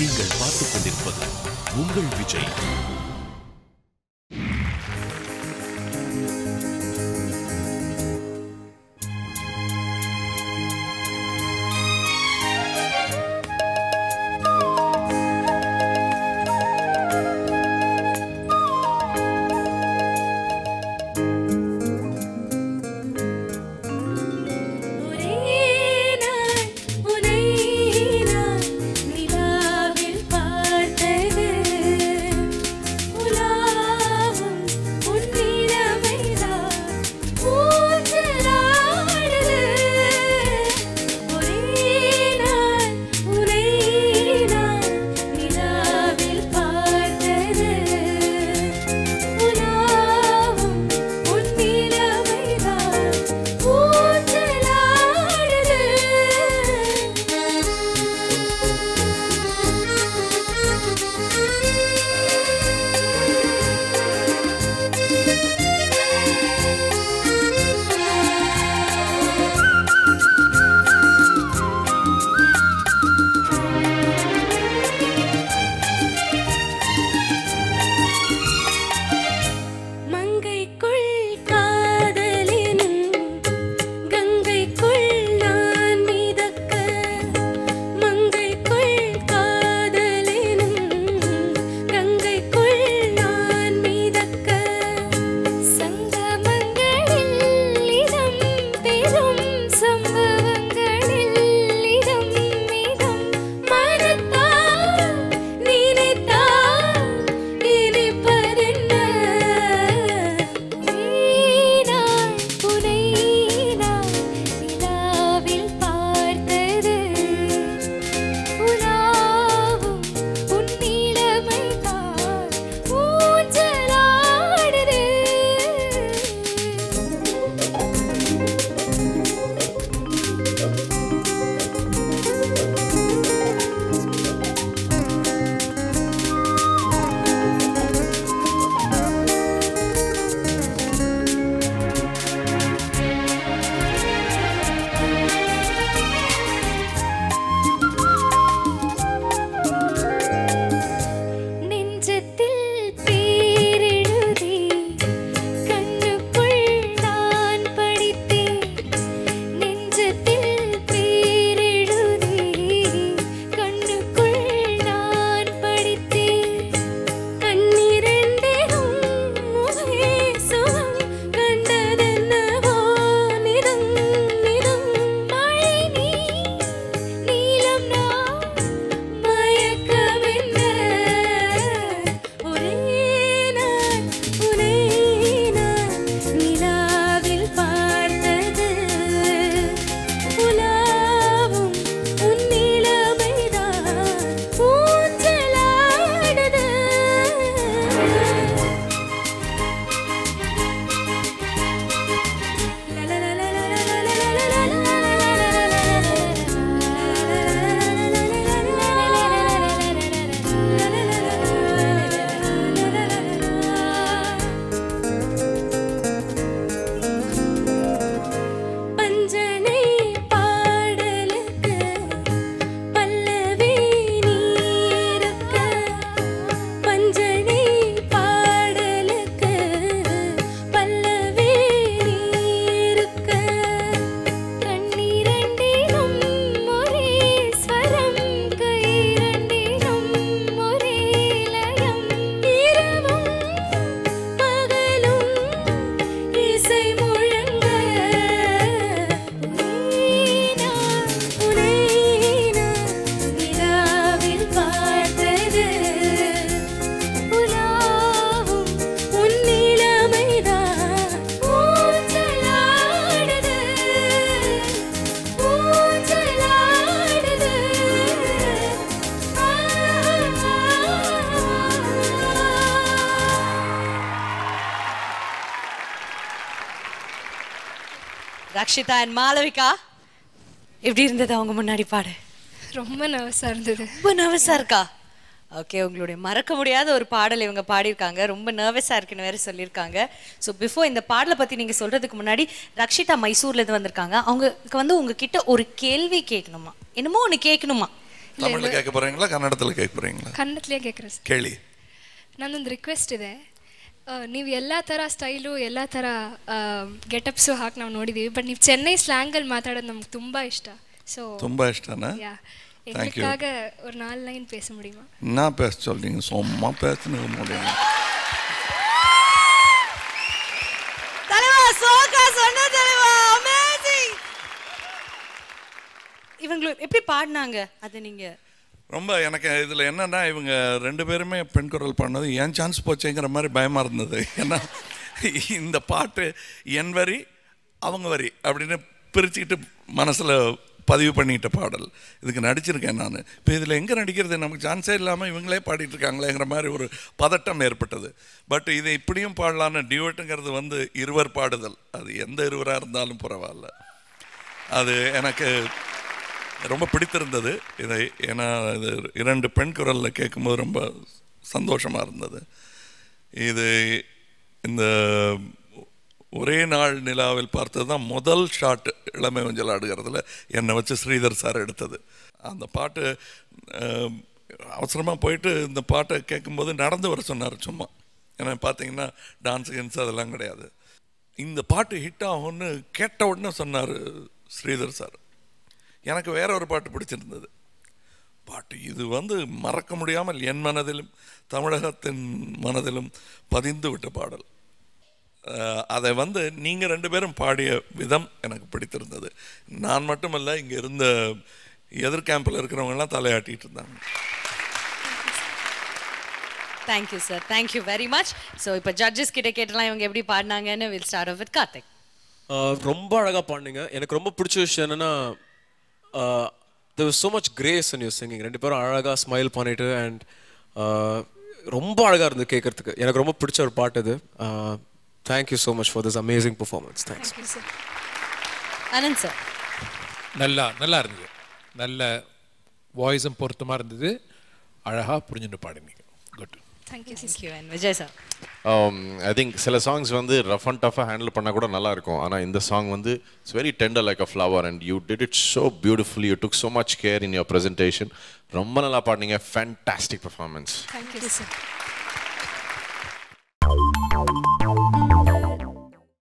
நீங்கள் பார்த்துக் கொண்டிருப்பது உங்கள் விஜய். ரக்ஷிதா and மாளவிகா எப்படி இருந்தது அவங்க முன்னாடி பாட? ரொம்ப நர்வஸா இருந்தது. ரொம்ப நர்வஸா இருக்கா? ஓகே, உங்களுடைய மறக்க முடியாத ஒரு பாடல் இவங்க பாடியிருக்காங்க. ரொம்ப நர்வஸாக இருக்குன்னு வேறு சொல்லியிருக்காங்க. ஸோ பிஃபோர் இந்த பாடலை பற்றி நீங்கள் சொல்கிறதுக்கு முன்னாடி ரக்ஷிதா மைசூர்லேருந்து வந்திருக்காங்க. அவங்களுக்கு வந்து உங்ககிட்ட ஒரு கேள்வி கேட்கணுமா, என்னமோ ஒன்று கேட்கணுமா? ತಮಿಳ್ல ಕೇಕ போறீங்களா ಕನ್ನಡದಲ್ಲಿ ಕೇಕ போறீங்களா? ಕನ್ನಡದಲ್ಲೇ ಕೇಕ್ರೆ ಸರ್. ಕೇಳಿ. ನನ್ನೊಂದು ರಿಕ್ವೆಸ್ಟ್ ಇದೆ. ನೀವು ಎಲ್ಲ ಥರ ಸ್ಟೈಲು ಎಲ್ಲ ಥರ ಗೆಟಪ್ಸು ಹಾಕಿ ನಾವು ನೋಡಿದ್ದೀವಿ. ಬಟ್ ನೀವು ಚೆನ್ನೈ ಸ್ಲ್ಯಾಂಗಲ್ಲಿ ಮಾತಾಡೋದು ನಮ್ಗೆ ತುಂಬ ಇಷ್ಟ. ஸோ ತುಂಬ ಇಷ್ಟನಾ? யா எங்களுக்காக ஒரு 4 லைன் பேச முடியுமா? நான் பேச சொல்றீங்க, சும்மா பேசணுங்க முடியும். தலைவா சோகா சொன்ன தலைவா, அமேசிங். இவங்க எப்படி பாடினாங்க அது நீங்க? ரொம்ப எனக்கு இதில் என்னென்னா இவங்க 2 பேருமே பெண் குரல் பாடினது ஏன் சான்ஸ் போச்சுங்கிற மாதிரி பயமாக இருந்தது. ஏன்னா இந்த பாட்டு என் வரி அவங்க வரி அப்படின்னு பிரிச்சுக்கிட்டு மனசில் பதிவு பண்ணிக்கிட்ட பாடல். இதுக்கு நடிச்சிருக்கேன் நான். இப்போ இதில் எங்கே நடிக்கிறது, நமக்கு சான்ஸே இல்லாமல் இவங்களே பாடிட்டு இருக்காங்களேங்கிற மாதிரி ஒரு பதட்டம் ஏற்பட்டது. பட் இதை இப்படியும் பாடலான்னு டியூட்டுங்கிறது இருவர் பாடுதல், அது எந்த இருவராக இருந்தாலும் பரவாயில்ல. அது எனக்கு ரொம்ப பிடித்திருந்தது இதை. ஏன்னா இது 2 பெண் குரலில் கேட்கும்போது ரொம்ப சந்தோஷமாக இருந்தது. இது இந்த ஒரே நாள் நிலாவில் பார்த்தது தான் முதல் ஷாட் இளமை ஊஞ்சல் ஆடுகிறதுல என்னை வச்சு ஸ்ரீதர் சார் எடுத்தது. அந்த பாட்டு அவசரமாக போயிட்டு இந்த பாட்டை கேட்கும்போது நடந்து வர சொன்னார் சும்மா. ஏன்னா பார்த்தீங்கன்னா டான்ஸ் கென்ஸ் அதெல்லாம் கிடையாது. இந்த பாட்டு ஹிட் ஆகும்னு கேட்ட உடனே சொன்னார் ஸ்ரீதர் சார். எனக்கு வேற ஒரு பாட்டு பிடிச்சிருந்தது. பாட்டு இது மறக்க முடியாமல் என் மனதிலும் தமிழகத்தின் மனதிலும் பதிந்து விட்ட பாடல். அதை நீங்கள் 2 பேரும் பாடிய விதம் எனக்கு பிடித்திருந்தது. நான் மட்டுமல்ல, இங்கே இருந்த எதிர் கேம்பில் இருக்கிறவங்கலாம் தலையாட்டிகிட்டு இருந்தாங்க. Thank you sir, thank you very much. So இப்போ ஜட்ஜஸ் கிட்ட கேட்டலாம் இவங்க எப்படி பாடினாங்கன்னு. Will start off with Karthik. ரொம்ப அழகாக பாடினீங்க. எனக்கு ரொம்ப பிடிச்ச விஷயம் என்னென்னா there was so much grace in your singing. 2 பேரும் அழகாக ஸ்மைல் பண்ணிட்டு அண்ட் ரொம்ப அழகாக இருந்தது கேட்குறதுக்கு. எனக்கு ரொம்ப பிடிச்ச ஒரு பாட்டு இது. Thank you so much for this amazing performance. Thanks. Thank you, sir. Anand sir. நல்லா இருந்தது. நல்ல வாய்ஸும் பொருத்தமாக இருந்தது. அழகாக புரிஞ்சுட்டு பாடினீங்க. Good. Thank you, Thank you. And Vijay sir. I think சில சாங்ஸ் ரஃப் அண்ட் டஃபாக ஹேண்டில் பண்ணால் கூட நல்லா இருக்கும். ஆனால் இந்த song it's very tender like a flower and you did it so beautifully. You took so much care in your presentation. ரொம்ப நல்லா பாடினீங்க. Fantastic performance. Thank you, sir.